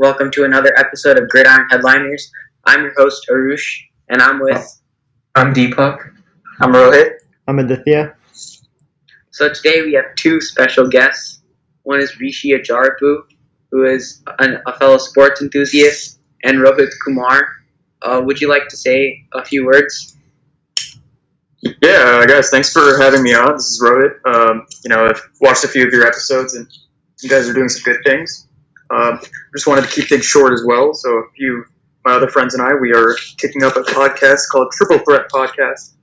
Welcome to another episode of Gridiron Headliners. I'm your host, Arush, and I'm with... I'm Deepak. I'm Rohit. I'm Aditya. So today we have two special guests. One is Rishi Ajarpu, who is a fellow sports enthusiast, and Rohit Kumar. Would you like to say a few words? Yeah, guys, thanks for having me on. This is Rohit. I've watched a few of your episodes, and you guys are doing some good things. Just wanted to keep things short as well. So my other friends and I, we are kicking up a podcast called Triple Threat Podcast.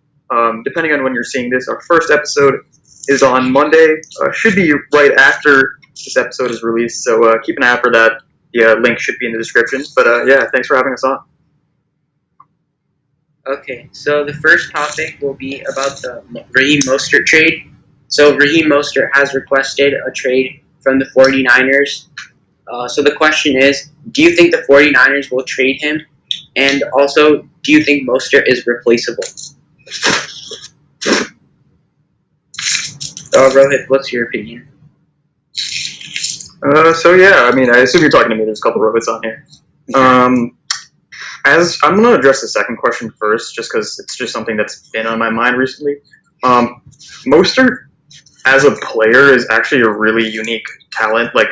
Depending on when you're seeing this, our first episode is on Monday. Should be right after this episode is released. So keep an eye out for that. The link should be in the description. But thanks for having us on. Okay, so the first topic will be about the Raheem Mostert trade. So Raheem Mostert has requested a trade from the 49ers. So the question is, do you think the 49ers will trade him? And also, do you think Mostert is replaceable? Rohit, what's your opinion? I assume you're talking to me. There's a couple of Rohits on here. As I'm going to address the second question first, just because it's just something that's been on my mind recently. Mostert, as a player, is actually a really unique talent. Like,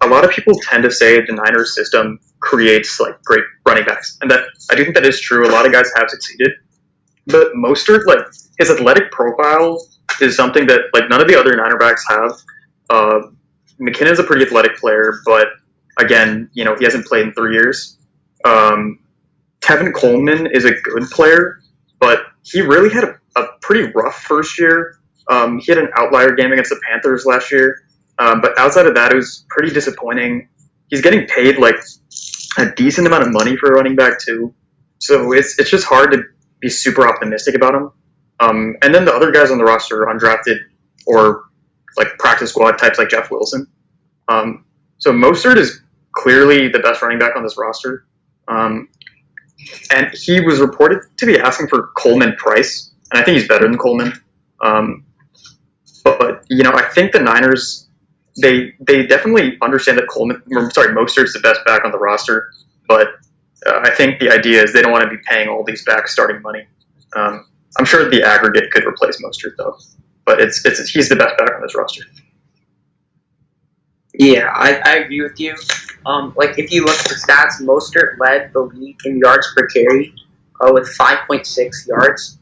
a lot of people tend to say the Niners system creates like great running backs, and that I do think that is true. A lot of guys have succeeded, but Mostert, like his athletic profile, is something that like none of the other Niner backs have. McKinnon's a pretty athletic player, but again, he hasn't played in 3 years. Tevin Coleman is a good player, but he really had a pretty rough first year. He had an outlier game against the Panthers last year, but outside of that, it was pretty disappointing. He's getting paid like a decent amount of money for a running back too, so it's just hard to be super optimistic about him. And then the other guys on the roster are undrafted or like practice squad types like Jeff Wilson. So Mostert is clearly the best running back on this roster. And he was reported to be asking for Coleman price, and I think he's better than Coleman. But I think the Niners, they definitely understand that Mostert's the best back on the roster, but I think the idea is they don't want to be paying all these backs starting money. I'm sure the aggregate could replace Mostert though, but he's the best back on this roster. Yeah, I agree with you. If you look at the stats, Mostert led the league in yards per carry with 5.6 yards.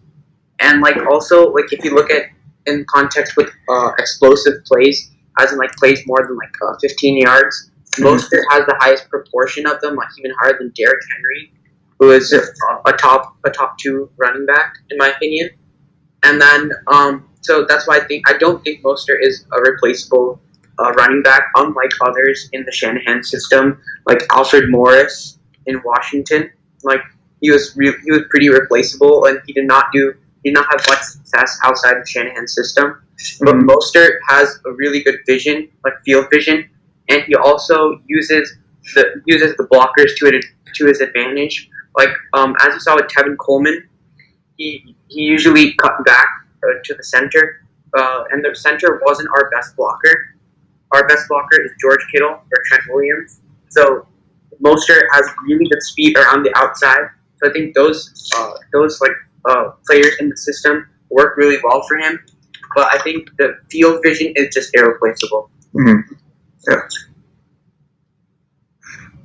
And if you look at in context with explosive plays, as in plays more than 15 yards, Mostert has the highest proportion of them, even higher than Derrick Henry, who is a top two running back in my opinion. And then so that's why I don't think Mostert is a replaceable running back, unlike others in the Shanahan system, like Alfred Morris in Washington. He was pretty replaceable, and he did not have much success outside of Shanahan's system. But Mostert has a really good vision, field vision, and he also uses the blockers to his advantage. As you saw with Tevin Coleman, he usually cut back to the center, and the center wasn't our best blocker. Our best blocker is George Kittle or Trent Williams. So Mostert has really good speed around the outside. So I think those players in the system work really well for him. But I think the field vision is just irreplaceable. Mm-hmm. Yeah.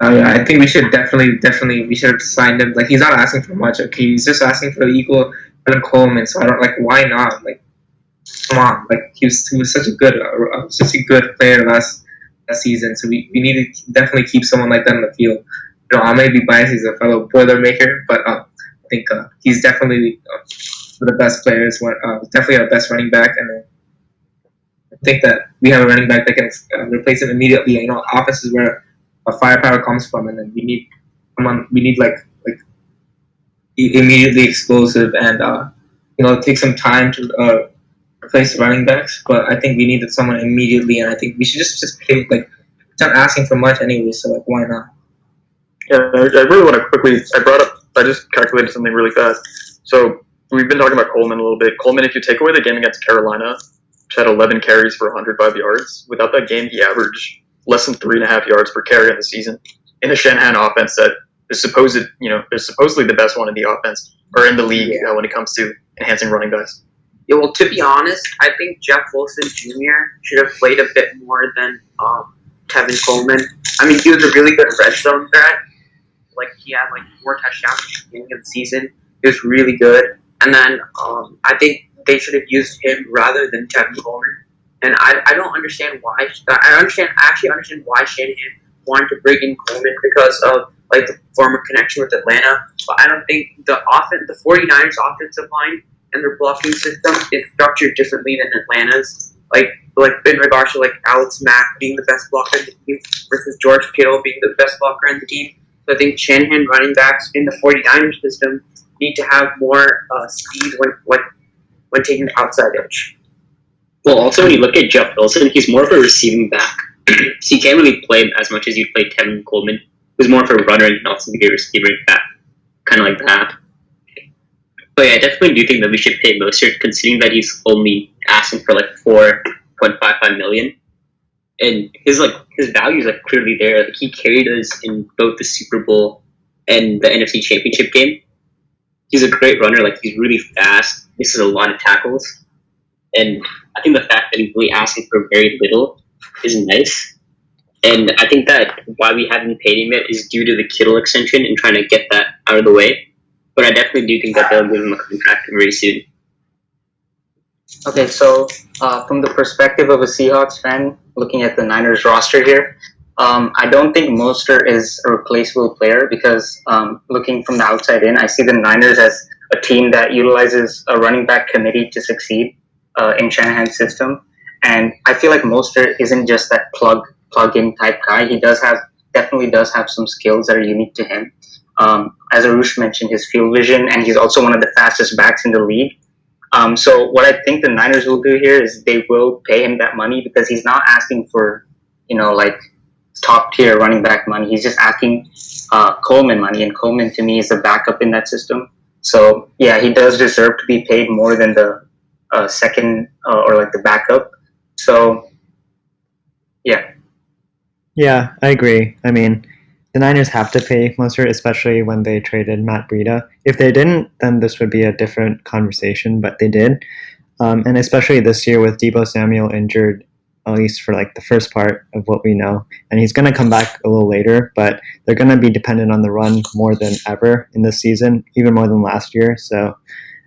I think we should definitely we should have signed him. He's not asking for much. Okay, he's just asking for the equal Tevin Coleman. So I don't why not? Come on, he was such a good player last season. So we need to definitely keep someone like that in the field. I may be biased. He's a fellow Boilermaker, but I think he's definitely one of the best players. Definitely our best running back, and I think that we have a running back that can replace him immediately. Offense is where our firepower comes from, and then we need someone. We need immediately explosive, and take some time to replace the running backs. But I think we needed someone immediately, and I think we should just pay. It's not asking for much anyway, so why not? Yeah, I really want to I just calculated something really fast. So we've been talking about Coleman a little bit. Coleman, if you take away the game against Carolina, which had 11 carries for 105 yards, without that game, he averaged less than 3.5 yards per carry in the season. in a Shanahan offense that is supposedly the best one in the offense or in the league when it comes to enhancing running backs. Yeah, well, to be honest, I think Jeff Wilson Jr. should have played a bit more than Tevin Coleman. I mean, he was a really good red zone threat. Like, he had like 4 touchdowns at the beginning of the season. He was really good. And then I think they should have used him rather than Tevin Coleman. And I don't understand why. I actually understand why Shanahan wanted to bring in Coleman because of like the former connection with Atlanta. But I don't think the 49ers offensive line and their blocking system is structured differently than Atlanta's. Like in regards to like Alex Mack being the best blocker in the team versus George Kittle being the best blocker in the team. So I think Shanahan running backs in the 49ers system need to have more speed when taking the outside edge. Well, also when you look at Jeff Wilson, he's more of a receiving back. So you can't really play him as much as you play Tevin Coleman, who's more of a runner and can also be a receiver back, kind of like that. But yeah, I definitely do think that we should pay Mostert, considering that he's only asking for like $4.55 million, and his value is like clearly there. Like, he carried us in both the Super Bowl and the NFC Championship game. He's a great runner. Like, he's really fast. Misses a lot of tackles, and I think the fact that he's really asking for very little is nice. And I think that why we haven't paid him yet is due to the Kittle extension and trying to get that out of the way. But I definitely do think that they'll give him a contract very soon. Okay, so from the perspective of a Seahawks fan, looking at the Niners roster here, I don't think Mostert is a replaceable player because looking from the outside in, I see the Niners as a team that utilizes a running back committee to succeed in Shanahan's system. And I feel like Mostert isn't just that plug-in type guy. He definitely does have some skills that are unique to him. As Arush mentioned, his field vision, and he's also one of the fastest backs in the league. So what I think the Niners will do here is they will pay him that money because he's not asking for, like top tier running back money. He's just asking Coleman money, and Coleman to me is a backup in that system. So yeah, he does deserve to be paid more than the second or like the backup. So yeah. Yeah, I agree. I mean, the Niners have to pay Mostert, especially when they traded Matt Breida. If they didn't, then this would be a different conversation, but they did. And especially this year with Deebo Samuel injured, at least for like the first part of what we know. And he's going to come back a little later, but they're going to be dependent on the run more than ever in this season, even more than last year. So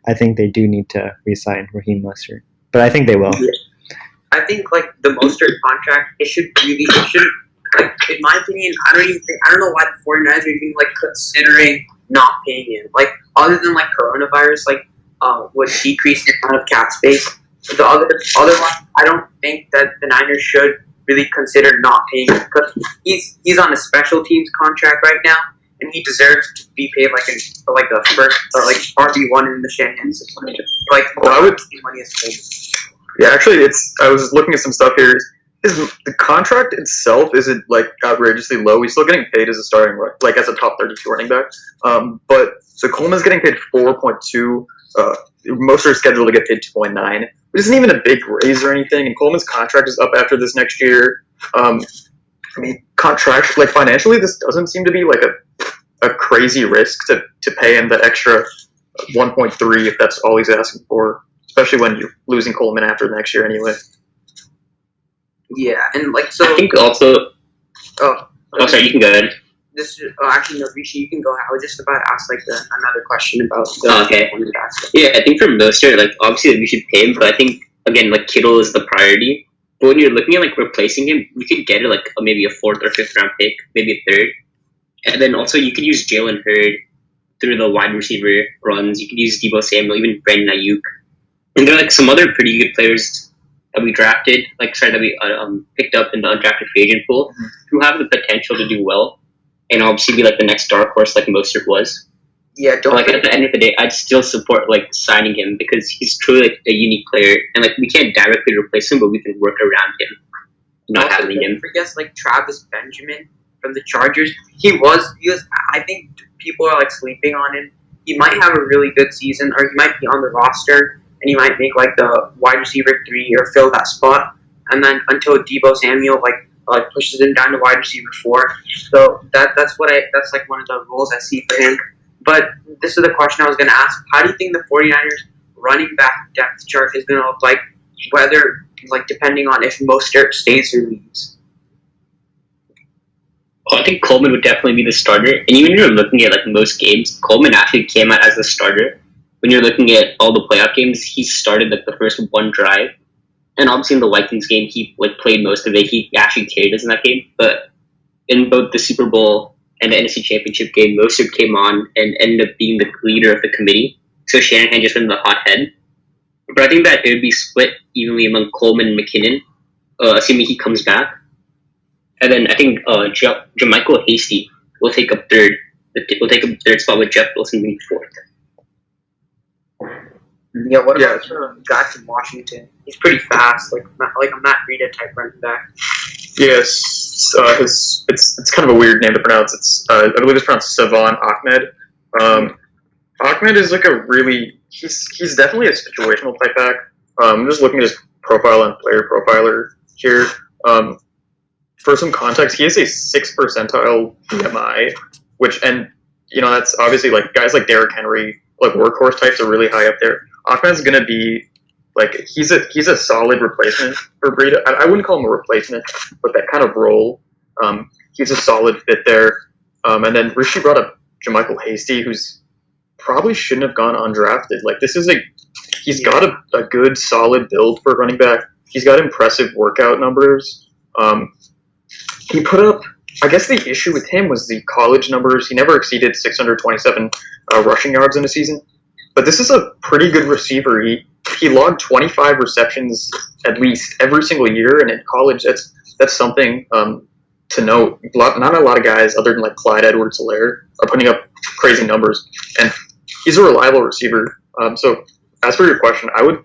I think they do need to re-sign Raheem Mostert. But I think they will. I think like the Mostert contract, it should like, in my opinion, I don't know why the 49ers are even like considering not paying him. Like, other than like coronavirus, like would decrease the amount of cap space. The other one, I don't think that the Niners should really consider not paying him because he's on a special teams contract right now, and he deserves to be paid like a first or like RB1 in the Shanahan system. Like, I would money is paid. Yeah, actually, I was looking at some stuff here. The contract itself isn't like outrageously low. He's still getting paid as a starting, like as a top 32 running back. But so Coleman's getting paid 4.2. Mostert's scheduled to get paid 2.9, which isn't even a big raise or anything. And Coleman's contract is up after this next year. I mean, contract like financially, this doesn't seem to be like a crazy risk to pay him that extra 1.3 if that's all he's asking for. Especially when you're losing Coleman after next year anyway. Yeah, and like so. I think also. Oh, sorry. You can go ahead. Actually, no, Rishi, you can go. I was just about to ask like another question about. Okay. Yeah, I think for Mostert, like obviously we should pay him, but I think again like Kittle is the priority. But when you're looking at like replacing him, we could get like maybe a 4th or 5th round pick, maybe a 3rd, and then also you could use Jalen Hurd through the wide receiver runs. You could use Deebo Samuel, even Brandon Ayuk. And there are like some other pretty good players that we drafted, that we picked up in the undrafted free agent pool, who have the potential to do well, and obviously be like the next dark horse like Mostert was. Yeah, at the end of the day, I'd still support like signing him because he's truly like a unique player, and like we can't directly replace him, but we can work around him, not having him. I guess like Travis Benjamin from the Chargers, he was. I think people are like sleeping on him. He might have a really good season, or he might be on the roster. And he might make like the wide receiver 3 or fill that spot. And then until Deebo Samuel like like pushes him down to wide receiver 4. So that's like one of the roles I see for him. But this is the question I was going to ask. How do you think the 49ers running back depth chart is going to look like, whether, like, depending on if Mostert stays or leaves? Well, I think Coleman would definitely be the starter. And even when you're looking at like most games, Coleman actually came out as the starter. When you're looking at all the playoff games, he started like the first one drive. And obviously in the Vikings game, he like played most of it. He actually carried us in that game. But in both the Super Bowl and the NFC Championship game, Mostert came on and ended up being the leader of the committee. So Shanahan just went in the hot head. But I think that it would be split evenly among Coleman and McKinnon, assuming he comes back. And then I think Jermichael Hasty will take up third. Will take up third spot with Jeff Wilson being fourth. Yeah, what about the guy from Washington? He's pretty fast, like a Matt Breida type running back. Yes, it's kind of a weird name to pronounce. It's I believe it's pronounced Savon Ahmed. Ahmed is like he's definitely a situational type back. I'm just looking at his profile on Player Profiler here. For some context, he is a 6th percentile BMI, and that's obviously like guys like Derrick Henry, like workhorse types are really high up there. Ahmed's gonna be like he's a solid replacement for Breida. I wouldn't call him a replacement, but that kind of role, he's a solid fit there. And then Rishi brought up Jermichael Hasty, who's probably shouldn't have gone undrafted. Like he's got a good solid build for a running back. He's got impressive workout numbers. He put up, I guess the issue with him was the college numbers. He never exceeded 627 rushing yards in a season. But this is a pretty good receiver. He logged 25 receptions at least every single year, and in college, that's something to note. Not a lot of guys, other than like Clyde Edwards-Helaire, are putting up crazy numbers, and he's a reliable receiver. So as for your question, I would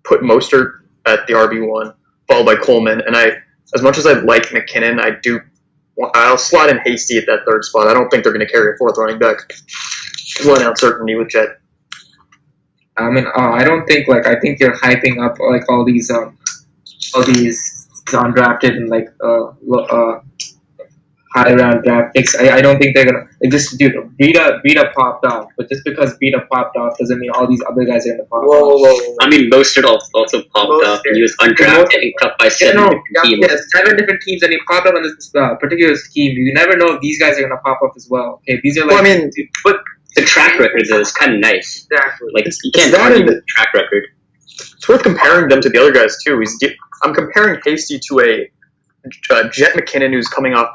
put Mostert at the RB1, followed by Coleman, and as much as I like McKinnon, I'll slot in Hasty at that third spot. I don't think they're going to carry a 4th running back. There's a lot of uncertainty with Jet. I don't think I think you're hyping up like all these undrafted and like high round draft picks. I don't think they're gonna Breida popped off, but just because Breida popped off doesn't mean all these other guys are gonna pop off. Whoa. I mean, Mostert also popped up. And he was undrafted and cut by 7 different teams. Yeah, 7 different teams, and he popped up on this particular scheme. You never know if these guys are gonna pop up as well. Okay, these are like. Well, I mean, but the track record though is kind of nice. Exactly. Like you can't argue with the track record. It's worth comparing them to the other guys too. I'm comparing Hasty to a Jet McKinnon who's coming off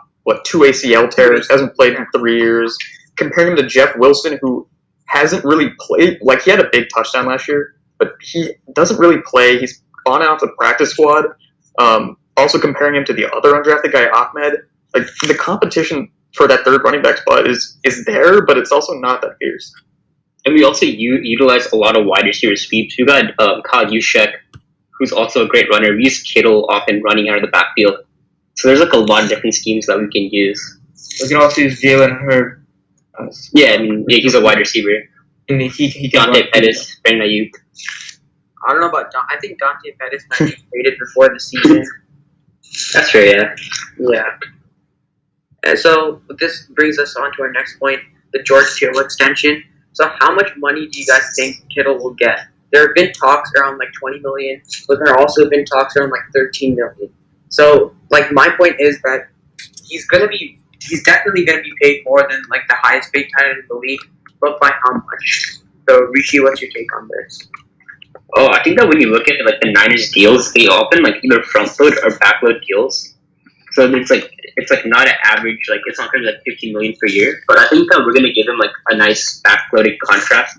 2 ACL tears, hasn't played in 3 years. Comparing him to Jeff Wilson, who hasn't really played. Like, he had a big touchdown last year, but he doesn't really play. He's on and off the practice squad. Also comparing him to the other undrafted guy, Ahmed. Like, the competition for that third running back spot is there, but it's also not that fierce. And we also utilize a lot of wide receiver sweeps. We got Kyle Juszczyk, who's also a great runner. We use Kittle often running out of the backfield. So there's like a lot of different schemes that we can use. We can also use Jalen Hurd. He's a wide receiver. And he Dante Pettis, Brandon Ayuk. I don't know about I think Dante Pettis might be traded before the season. That's fair, yeah. Yeah. And so this brings us on to our next point, the George Kittle extension. So how much money do you guys think Kittle will get? There have been talks around like $20 million, but there have also been talks around like $13 million. So like my point is that he's definitely gonna be paid more than like the highest paid tight end in the league, but by how much? So Rishi, what's your take on this? Oh, I think that when you look at like the Niners deals, they often like either front load or back load deals. So it's like not an average, like it's not gonna be like $15 million per year. But I think that we're gonna give him like a nice back loaded contract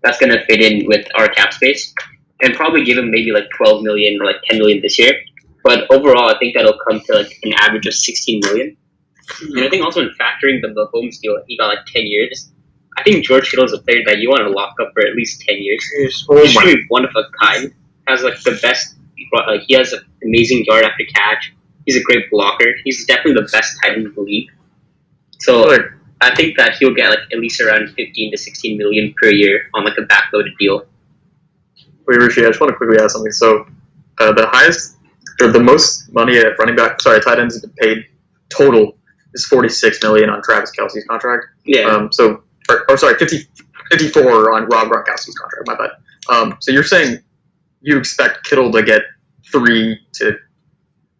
that's gonna fit in with our cap space, and probably give him maybe like $12 million or like $10 million this year. But overall, I think that'll come to like an average of $16 million. And I think also in factoring the Mahomes deal, he got like 10 years. I think George Kittle is a player that you want to lock up for at least 10 years. He's really one of a kind. Has like the best, like he has an amazing yard after catch. He's a great blocker. He's definitely the best tight end in the league. So I think that he'll get like at least around 15 to 16 million per year on like a backloaded deal. Wait, Rishi, I just want to quickly ask something. So the highest the most money at tight ends have been paid total is $46 million on Travis Kelce's contract. Yeah. 54 on Rob Gronkowski's contract. My bad. So you're saying you expect Kittle to get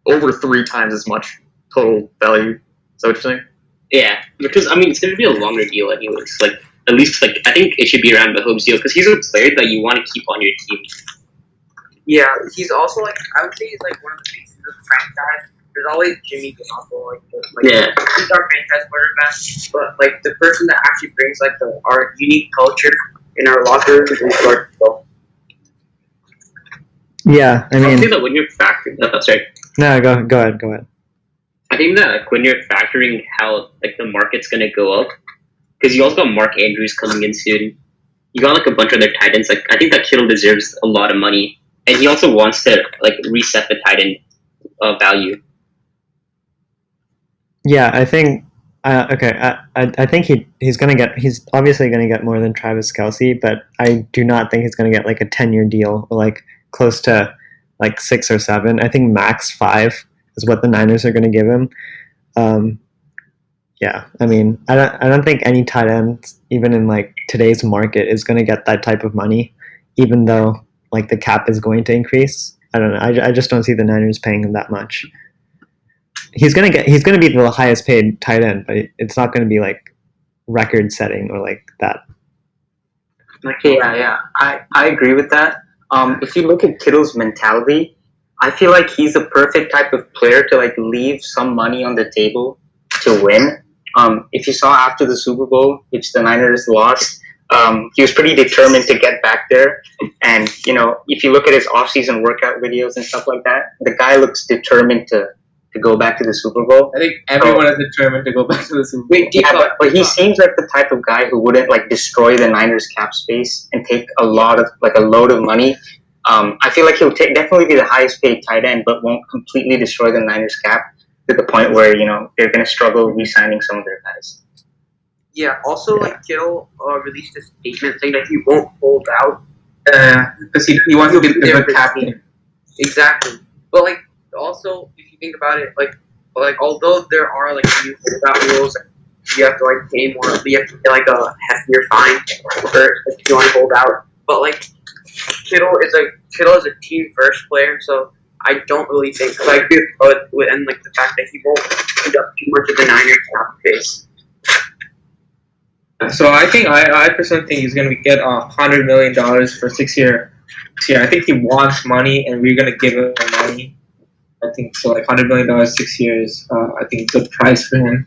over three times as much total value? Is that what you're saying? Yeah, because I mean it's going to be a longer deal anyways. Like at least like I think it should be around Mahomes' deal because he's a player that you want to keep on your team. Yeah, he's also like I would say he's like one of the faces of the franchise. There's always Jimmy Garoppolo, Yeah. He's our franchise quarterback, but like the person that actually brings like our unique culture in our locker room is George Kittle. Yeah, I I mean, think that when you're factoring, sorry. no, go ahead. I think that when you're factoring how like the market's gonna go up, because you also got Mark Andrews coming in soon. You got like a bunch of other tight ends. Like I think that Kittle deserves a lot of money, and he also wants to like reset the tight end value. Yeah, I think. I think he's obviously gonna get more than Travis Kelce, but I do not think he's gonna get like a 10-year deal or like close to like 6 or 7. I think max 5 is what the Niners are gonna give him. Yeah, I mean, I don't think any tight end, even in like today's market, is gonna get that type of money, even though like the cap is going to increase. I don't know. I just don't see the Niners paying him that much. He's gonna be the highest paid tight end, but it's not gonna be like record setting or like that. Okay, yeah. I agree with that. If you look at Kittle's mentality, I feel like he's a perfect type of player to like leave some money on the table to win. If you saw after the Super Bowl, which the Niners lost, he was pretty determined to get back there. And if you look at his off-season workout videos and stuff like that, the guy looks determined to go back to the Super Bowl. I think everyone is determined to go back to the Super Bowl. Wait, Deepak, but he seems like the type of guy who wouldn't like destroy the Niners cap space and take a load of money. I feel like he'll definitely be the highest paid tight end, but won't completely destroy the Niners cap to the point where they're going to struggle re-signing some of their guys. Yeah. Also, like Kittle released a statement saying that he won't hold out. Because he wants to be the captain. Exactly. But like also, if you think about it, like although there are like new holdout rules, you have to like pay more. You have to pay like a heftier fine if you want to hold out. But like Kittle is a team first player, so I don't really think like and like the fact that he won't end up too much of the Niners cap space. So I think I personally think he's going to get $100 million for 6 years. I think he wants money, and we're going to give him the money. I think so, like $100 million 6 years. I think good price for him.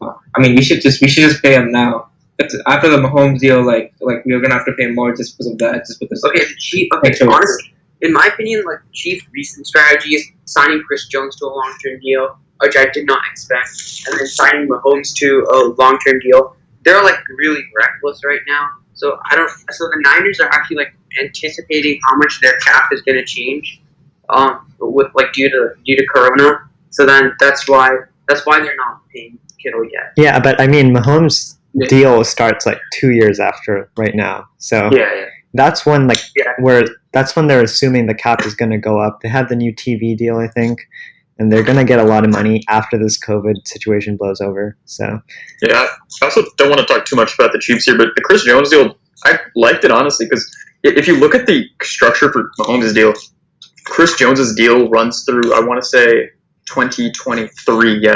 I mean, we should just pay him now. After the Mahomes deal, like we're gonna have to pay more just because of that. Honestly, in my opinion, like Chiefs' recent strategy is signing Chris Jones to a long-term deal, which I did not expect, and then signing Mahomes to a long-term deal. They're like really reckless right now. So So the Niners are actually like anticipating how much their cap is going to change, with like due to Corona. So then that's why they're not paying Kittle yet. Yeah, but I mean, Mahomes' deal starts like 2 years after right now. So that's when that's when they're assuming the cap is going to go up. They have the new TV deal, I think, and they're going to get a lot of money after this COVID situation blows over. So yeah, I also don't want to talk too much about the Chiefs here, but the Chris Jones deal, I liked it honestly because if you look at the structure for Mahomes' deal, Chris Jones' deal runs through, I want to say 2023,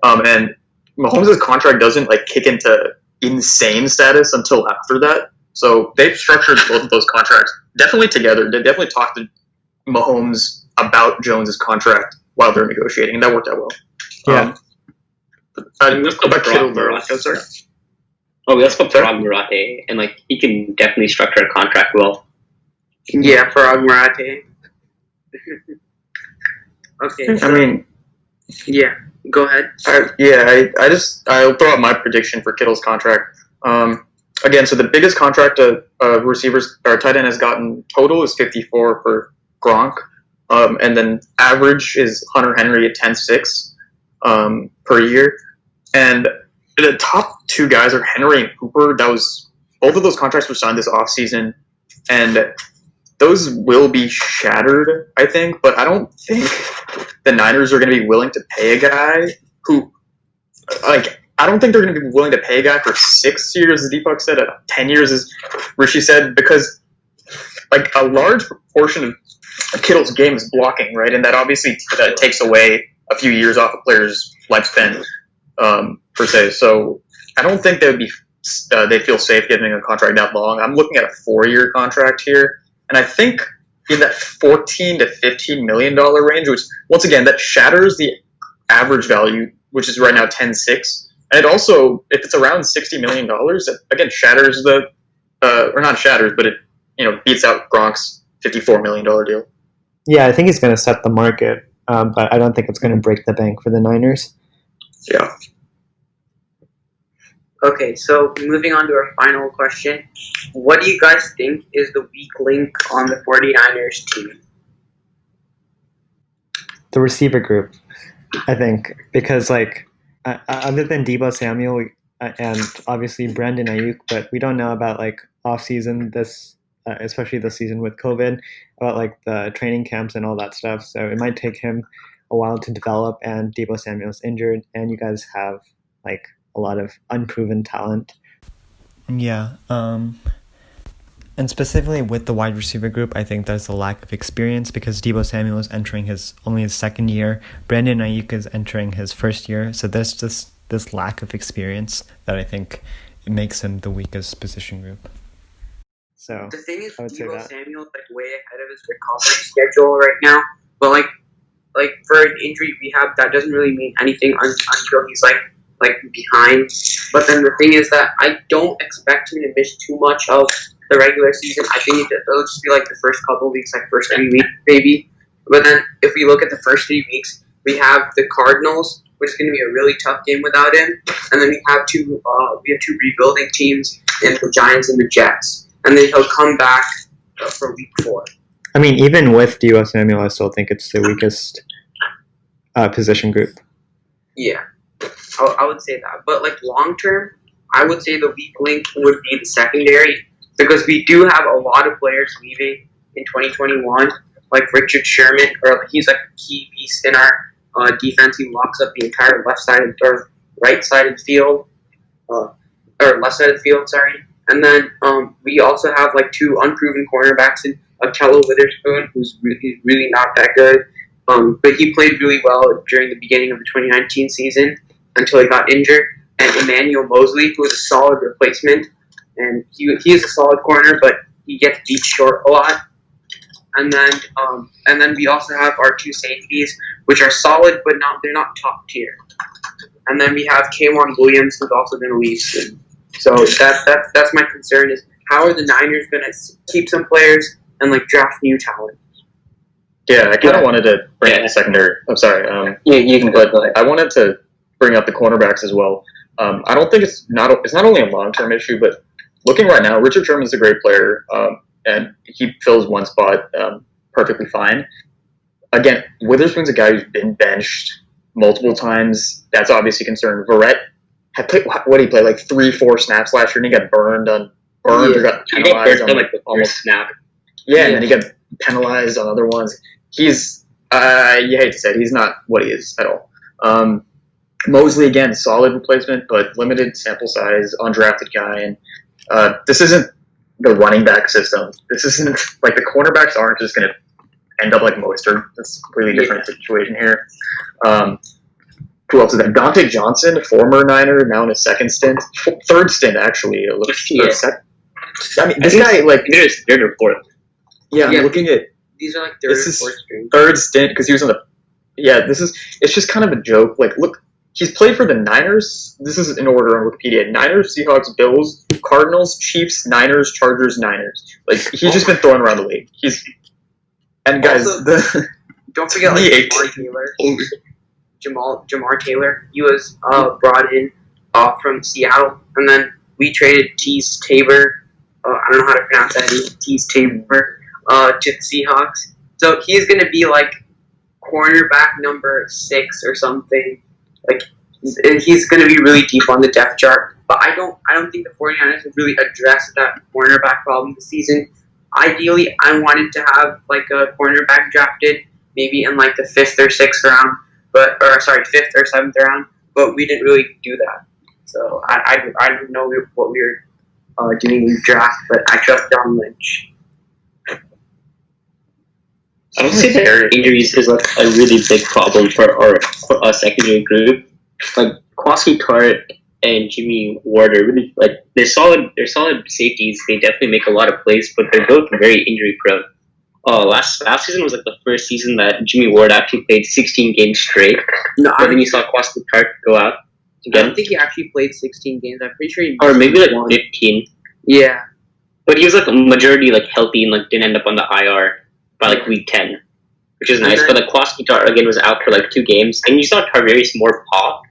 and Mahomes' contract doesn't like kick into insane status until after that. So they've structured both of those contracts definitely together. They definitely talked to Mahomes about Jones' contract while they're negotiating, and that worked out well. Yeah. About Kittle, sorry. Oh, we also got Parag Marathe, and like he can definitely structure a contract well. Yeah, Parag Marathe. Okay. I mean, yeah. Go ahead. I'll throw out my prediction for Kittle's contract. Again, so the biggest contract a receivers or tight end has gotten total is 54 for Gronk, and then average is Hunter Henry at 10.6 per year, and the top two guys are Henry and Cooper. Both of those contracts were signed this offseason, and those will be shattered, I think, but I don't think the Niners are going to be willing to pay a guy who, like, I don't think they're going to be willing to pay a guy for 6 years, as Deepak said, 10 years, as Rishi said, because, like, a large proportion of Kittle's game is blocking, right? And that obviously takes away a few years off a player's lifespan, per se. So I don't think they'd feel safe giving a contract that long. I'm looking at a 4-year contract here. And I think in that $14 to $15 million range, which, once again, that shatters the average value, which is right now 10.6. And it also, if it's around $60 million, it, again, shatters the, or not shatters, but it, beats out Gronk's $54 million deal. Yeah, I think he's going to set the market, but I don't think it's going to break the bank for the Niners. Yeah. Okay, so moving on to our final question. What do you guys think is the weak link on the 49ers team? The receiver group, I think, because other than Deebo Samuel and obviously Brandon Ayuk, but we don't know about off season this, especially this season with COVID, about the training camps and all that stuff. So it might take him a while to develop, and Deebo Samuel's injured, and you guys have a lot of unproven talent. Yeah, and specifically with the wide receiver group, I think there's a lack of experience because Deebo Samuel is entering only his second year. Brandon Ayuk is entering his first year. So there's just this lack of experience that I think it makes him the weakest position group. So the thing is, Deebo Samuel's way ahead of his recovery schedule right now. But for an injury rehab, that doesn't really mean anything until he's behind. But then the thing is that I don't expect him to miss too much of the regular season. I think it'll just be the first couple of weeks, first 3 weeks maybe. But then if we look at the first 3 weeks, we have the Cardinals, which is going to be a really tough game without him, and then we have two rebuilding teams in the Giants and the Jets, and then he'll come back for week 4. I mean, even with Deebo Samuel, I still think it's the weakest position group. Yeah. I would say that. But long term, I would say the weak link would be the secondary, because we do have a lot of players leaving in 2021, like Richard Sherman, or he's a key piece in our defense. He locks up the entire left side or right side of the field, or left side of the field, sorry. And then we also have 2 unproven cornerbacks in Kello Witherspoon, who's really not that good. But he played really well during the beginning of the 2019 season until he got injured. And Emmanuel Mosley, who is a solid replacement. And he is a solid corner, but he gets beat short a lot. And then we also have our 2 safeties, which are solid, but they're not top tier. And then we have K'Wan Williams, who's also going to leave soon. So that's my concern, is how are the Niners going to keep some players and draft new talent? Yeah, I kind of wanted to bring up the secondary. I'm sorry. You can go ahead. I wanted to bring up the cornerbacks as well. I don't think it's not only a long-term issue, but looking right now, Richard Sherman's a great player, and he fills one spot perfectly fine. Again, Witherspoon's a guy who's been benched multiple times. That's obviously a concern. Verrett had played, what did he play, 3-4 snaps last year, and he got burned or got penalized on the almost snap. Yeah, and then he got penalized on other ones. He's, you hate to say it, he's not what he is at all. Mosley, again, solid replacement, but limited sample size, undrafted guy. And this isn't the running back system. This isn't, the cornerbacks aren't just going to end up like Mostert. It's a completely different situation here. Who else is that? Dante Johnson, former Niner, now in his third stint, actually. It looks I mean, this guy, they're report. Yeah, I'm looking at. These are third this is or fourth string. Third stint, because he was on the. Yeah, it's just kind of a joke. Look, he's played for the Niners. This is in order on Wikipedia: Niners, Seahawks, Bills, Cardinals, Chiefs, Niners, Chargers, Niners. He's just been thrown around the league. And guys, also, don't forget Jamar Taylor. Jamar Taylor. He was brought in from Seattle, and then we traded Tease Tabor. I don't know how to pronounce that. Tease Tabor to the Seahawks. So he's going to be cornerback number 6 or something. He's going to be really deep on the depth chart. But I don't think the 49ers have really addressed that cornerback problem this season. ideally, I wanted to have like a cornerback drafted maybe in like the 5th or 6th round, fifth or seventh round. But we didn't really do that. So I didn't know what we were doing in the draft, but I trust John Lynch. I would say that injuries is like a really big problem for our secondary group. Like Kwasi Tart and Jimmy Ward are really like they're solid safeties. They definitely make a lot of plays, but they're both very injury prone. Last season was like the first season that Jimmy Ward actually played 16 games straight. No, But then you saw Kwasi Tart go out I again, don't think he actually played 16 games. I'm pretty sure he or maybe like one. 15. Yeah. But he was like a majority like healthy and like didn't end up on the IR by like week 10, which is nice. But like Kwasi Tart again was out for like 2 games, and you saw Tarvarius more pop,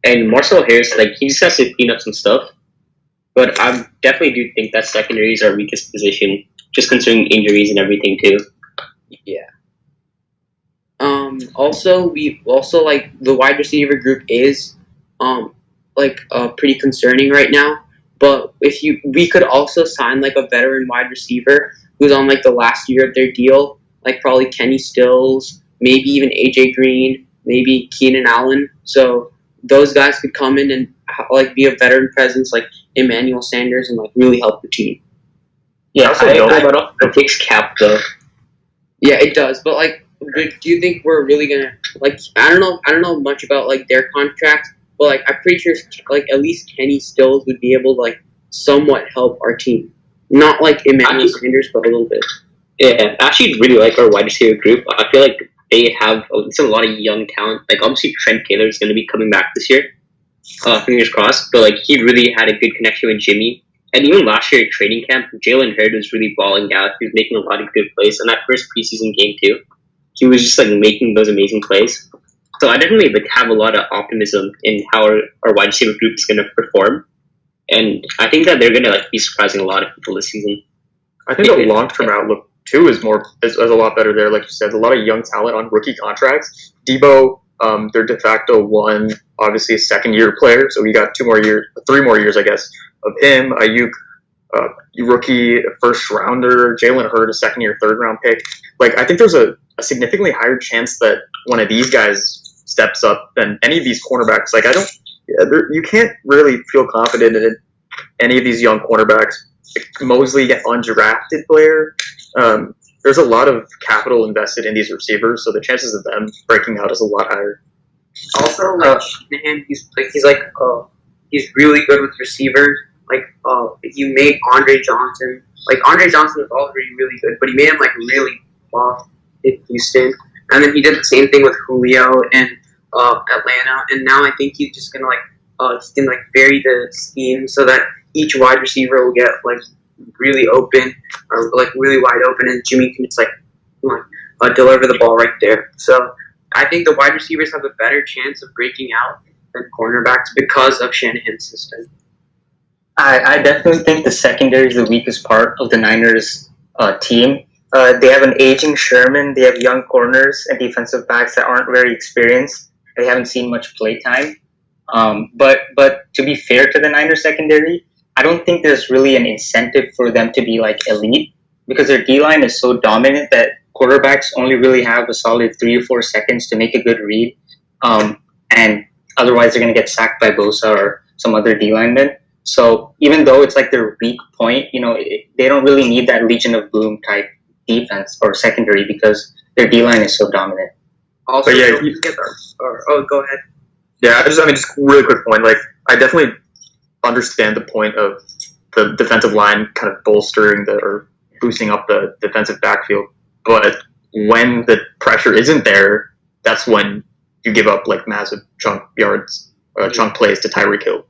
and Marcel Harris like he just has to clean up some stuff. But I definitely do think that secondary is our weakest position, just considering injuries and everything too. Yeah. Also, we also like the wide receiver group is pretty concerning right now. But we could also sign like a veteran wide receiver who's on like the last year of their deal, like probably Kenny Stills, maybe even AJ Green, maybe Keenan Allen. So those guys could come in and like be a veteran presence, like Emmanuel Sanders, and like really help the team. Yeah, I don't know about it takes cap though. Yeah, it does. But like, do you think we're really gonna like? I don't know much about like their contracts, but like I'm pretty sure like at least Kenny Stills would be able to like somewhat help our team. Not like Emmanuel Sanders, but a little bit. Yeah, I actually really like our wide receiver group. I feel like they have a lot of young talent. Like obviously Trent Taylor is going to be coming back this year. Fingers crossed. But like he really had a good connection with Jimmy. And even last year at training camp, Jalen Hurd was really balling out. He was making a lot of good plays. And that first preseason game too, he was just like making those amazing plays. So I definitely like have a lot of optimism in how our wide receiver group is going to perform. And I think that they're going to like be surprising a lot of people this season. I think the long-term outlook too is a lot better there. Like you said, a lot of young talent on rookie contracts. Debo, their de facto one, obviously a second-year player, so we got 3 more years, I guess, of him. Ayuk, rookie first-rounder. Jalen Hurd, a second-year, third-round pick. Like I think there's a significantly higher chance that one of these guys steps up than any of these cornerbacks. Like you can't really feel confident in any of these young cornerbacks. Mosley, an undrafted player. There's a lot of capital invested in these receivers, so the chances of them breaking out is a lot higher. Also, like Shanahan, he's really good with receivers. Like you made Andre Johnson. Like Andre Johnson was already really good, but he made him like really off in Houston, and then he did the same thing with Julio in Atlanta. And now I think he's just gonna he can like vary the scheme so that each wide receiver will get like really open or like really wide open, and Jimmy can just deliver the ball right there. So I think the wide receivers have a better chance of breaking out than cornerbacks because of Shanahan's system. I definitely think the secondary is the weakest part of the Niners team. They have an aging Sherman. They have young corners and defensive backs that aren't very experienced. They haven't seen much play time. But to be fair to the Niners secondary, I don't think there's really an incentive for them to be like elite because their D-line is so dominant that quarterbacks only really have a solid 3 or 4 seconds to make a good read. And otherwise they're going to get sacked by Bosa or some other D-lineman. So even though it's like their weak point, they don't really need that Legion of Boom type defense or secondary because their D-line is so dominant. Also, but yeah, go ahead. Yeah, just really quick point. Like, I definitely understand the point of the defensive line kind of bolstering or boosting up the defensive backfield. But when the pressure isn't there, that's when you give up like massive chunk yards, chunk plays to Tyreek Hill.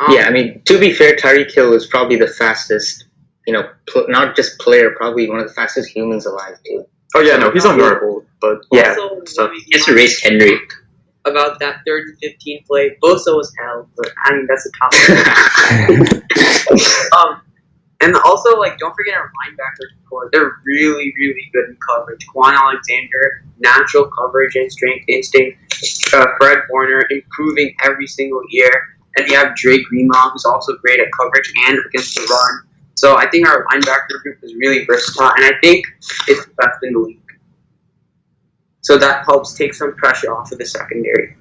Yeah, I mean, to be fair, Tyreek Hill is probably the fastest, not just player, probably one of the fastest humans alive too. Oh yeah, no, he's unguardable, but yeah. Also, It's a race Henry. About that 3rd and 15 play, Bosa was held, but I mean that's a topic. And also don't forget our linebackers core. They're really, really good in coverage. Quan Alexander, natural coverage and strength instinct. Fred Warner improving every single year, and you have Drake Greenlaw, who's also great at coverage and against the run. So I think our linebacker group is really versatile, and I think it's the best in the league. So that helps take some pressure off of the secondary.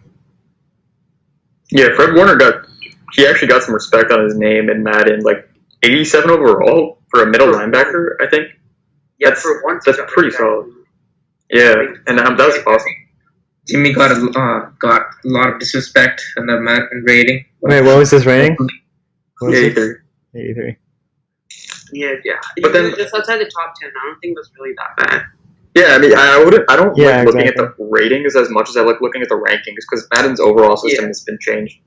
Yeah, Fred Warner he actually got some respect on his name in Madden, like 87 overall for a middle linebacker, I think. Yeah, That's for once, that's pretty solid. Yeah, and that was awesome. Jimmy got a lot of disrespect in the Madden rating. Wait, what was his rating? What was Yeah, it? either. 83. Yeah. But then- just outside the top 10, I don't think that's really that bad. Yeah, I mean, I don't Yeah, like looking exactly. at the ratings as much as I like looking at the rankings because Madden's overall system has been changed.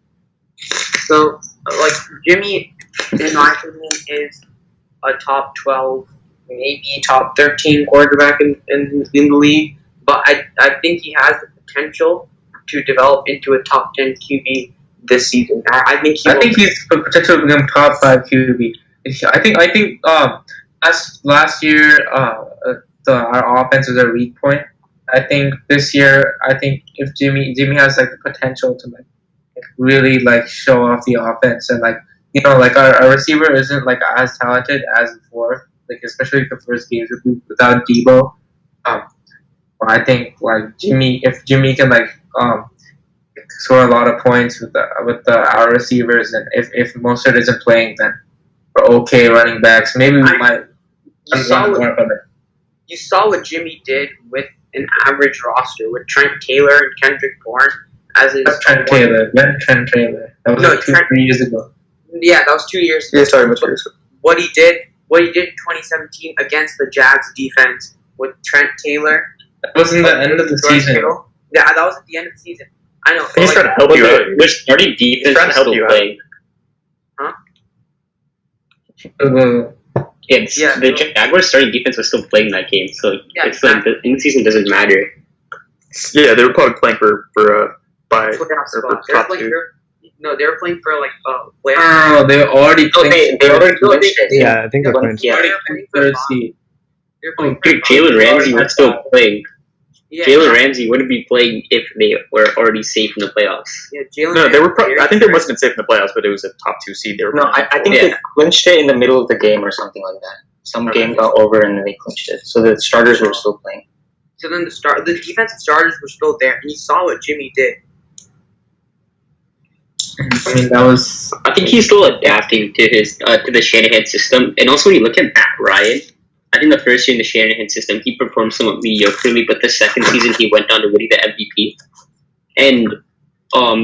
So, like, Jimmy, in my opinion, is a top 12, maybe top 13 quarterback in the league. But I think he has the potential to develop into a top 10 QB this season. I think he's the potential to become top 5 QB. I think last year our offense was a weak point. I think this year, if Jimmy has like the potential to like really like show off the offense and like our receiver isn't like as talented as before, like especially the first games without Debo. But I think like if Jimmy can like score a lot of points with our receivers, and if Mostert isn't playing, then we're okay running backs. Maybe we might run more of it. You saw what Jimmy did with an average roster with Trent Taylor and Kendrick Bourne as his. Trent Taylor. That was 3 years ago. Yeah, that was 2 years ago. Yeah, sorry, much years ago. What he did in 2017 against the Jags defense with Trent Taylor. That was in the end of the George season. Kittle. Yeah, that was at the end of the season. I know. He's trying to help you out. Which starting defense trying to help still you out. playing. The Jaguars starting defense was still playing that game, so it's like the in season doesn't matter. Yeah, they were probably playing for top 2. No, they were playing for like playoffs. Oh, they already clinched. They already clinched it. Yeah, I think they're clinched. Yeah. They were playing for First five. seed. They were playing for Dude, Jalen Ramsey was still playing. Yeah, Jalen Ramsey wouldn't be playing if they were already safe in the playoffs. Yeah, Jalen. No, they were. I think they must have been safe in the playoffs, but it was a top 2 seed. They were. No, I think they clinched it in the middle of the game or something like that. Some game got over and then they clinched it. So the starters were still playing. So then the defensive starters were still there, and you saw what Jimmy did. I mean, that was. I think he's still adapting to his to the Shanahan system, and also when you look at Matt Ryan, I think the first year in the Shanahan system he performed somewhat mediocrely, but the second season he went on to winning the MVP. And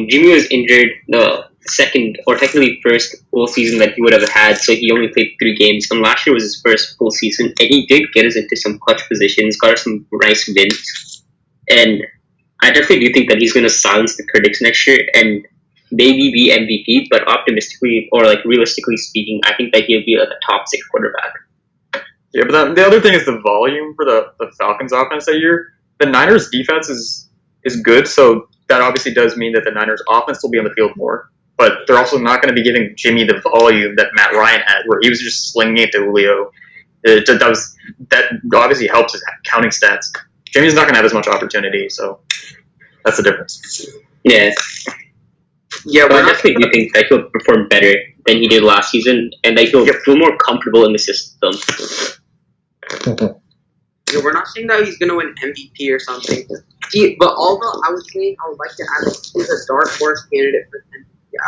Jimmy was injured the second or technically first full season that he would have had, so he only played 3 games. And last year was his first full season, and he did get us into some clutch positions, got us some nice wins, and I definitely do think that he's going to silence the critics next year and maybe be MVP, but optimistically or like realistically speaking, I think that he'll be like a top 6 quarterback. Yeah, but the other thing is the volume for the Falcons offense that year. The Niners defense is good, so that obviously does mean that the Niners offense will be on the field more. But they're also not going to be giving Jimmy the volume that Matt Ryan had, where he was just slinging it to Julio. That obviously helps his counting stats. Jimmy's not going to have as much opportunity, so that's the difference. Yeah. Yeah, but I definitely do think that he'll perform better than he did last season, and that he'll feel more comfortable in the system. Yeah, we're not saying that he's going to win MVP or something. But although I would like to add that he's a dark horse candidate for MVP.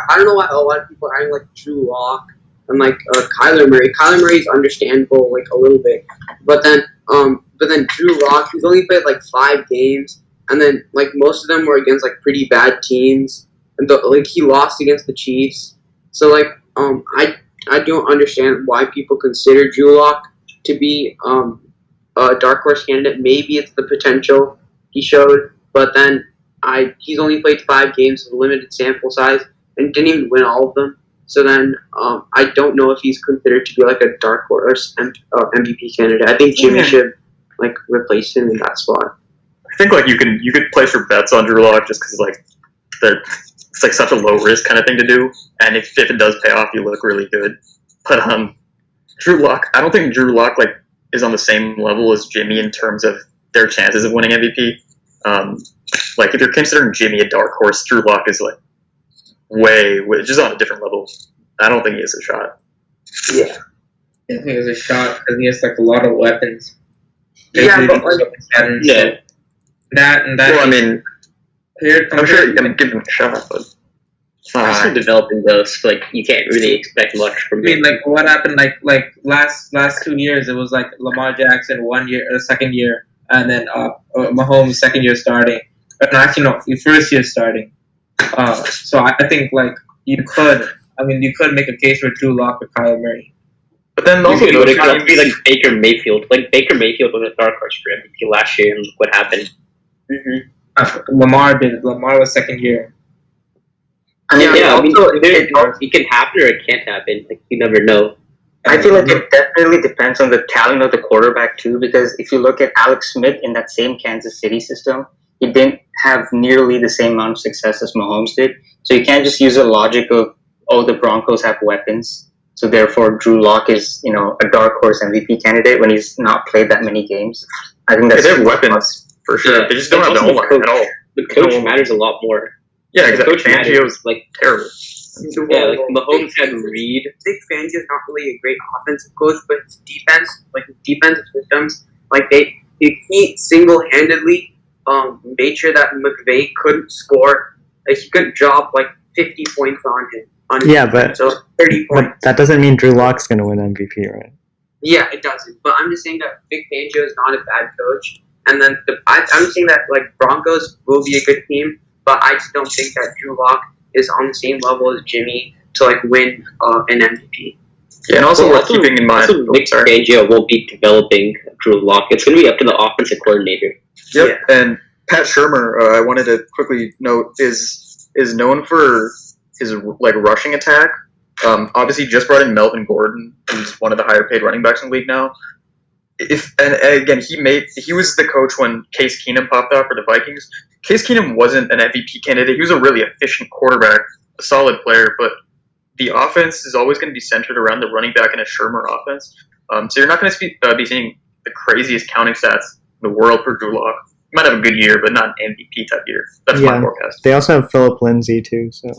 I don't know why a lot of people are adding like Drew Lock and like Kyler Murray. Kyler Murray is understandable like a little bit, but then Drew Lock, he's only played like 5 games, and then like most of them were against like pretty bad teams, and like he lost against the Chiefs. So like I don't understand why people consider Drew Lock to be a dark horse candidate. Maybe it's the potential he showed, but then he's only played 5 games with a limited sample size and didn't even win all of them. So then I don't know if he's considered to be like a dark horse MVP candidate. I think Jimmy should like replace him in that spot. I think like you could place your bets on Drew Lock just because like it's like such a low risk kind of thing to do, and if it does pay off, you look really good. But Drew Lock, I don't think Drew Lock like is on the same level as Jimmy in terms of their chances of winning MVP. Like if you're considering Jimmy a dark horse, Drew Lock is like way just on a different level. I don't think he has a shot. Yeah. I think it was a shot because he has like a lot of weapons. Yeah, but like, Yeah. That and that. Well, I mean, Compared, I'm sure you can give him a shot, but it's not They're still developing those. Like you can't really expect much I from mean, him. like what happened? Like last 2 years, it was like Lamar Jackson 1 year, second year, and then Mahomes second year starting. No, actually no, first year starting. So I think like you could make a case for Drew Lock or Kyler Murray. But then You also could those it could be teams, like Baker Mayfield. Like Baker Mayfield was a dark horse for MVP last year, and look what happened. Lamar did. Lamar was second year. I mean, Yeah, I mean, also, it can happen or it can't happen. Like you never know. I feel like it definitely depends on the talent of the quarterback too, because if you look at Alex Smith in that same Kansas City system, he didn't have nearly the same amount of success as Mahomes did. So you can't just use the logic of, oh, the Broncos have weapons, so therefore Drew Lock is, a dark horse MVP candidate when he's not played that many games. I think yeah, that's they have weapons for sure. Yeah. They just don't And have the also O-line coach. at all. The coach No. matters a lot more. Yeah, The exactly. coach matters. Fangio's Like terrible. yeah, like Mahomes had Reed. Vic Fangio is not really a great offensive coach, but his defense, like his defensive systems, like he single-handedly made sure that McVay couldn't score. Like he couldn't drop like 50 points on him. Yeah, but- so 30 points. But that doesn't mean Drew Lock's going to win MVP, right? Yeah, it doesn't. But I'm just saying that Vic Fangio is not a bad coach. And then I'm saying that like Broncos will be a good team, but I just don't think that Drew Lock is on the same level as Jimmy to like win an MVP. Yeah, and also Well, worth keeping in mind. Also, Nick Fangio won't be developing Drew Lock. It's going to be up to the offensive coordinator. Yep, and Pat Shurmur, I wanted to quickly note, is known for his like rushing attack. Obviously, just brought in Melvin Gordon, who's one of the higher paid running backs in the league now. And again, he was the coach when Case Keenum popped out for the Vikings. Case Keenum wasn't an MVP candidate. He was a really efficient quarterback, a solid player, but the offense is always going to be centered around the running back in a Shurmur offense. So you're not going to be seeing the craziest counting stats in the world for Drew Lock. He might have a good year, but not an MVP type year. That's my forecast. They also have Philip Lindsay too, so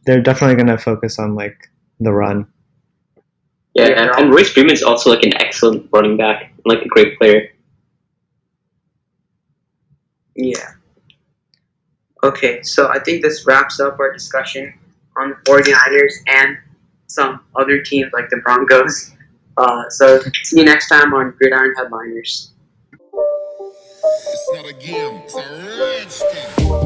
they're definitely going to focus on like the run. Yeah, and Royce Freeman's also like an excellent running back, like a great player. Yeah. Okay, so I think this wraps up our discussion on the 49ers and some other teams like the Broncos. So see you next time on Gridiron Headliners. It's not a game, it's a rich thing.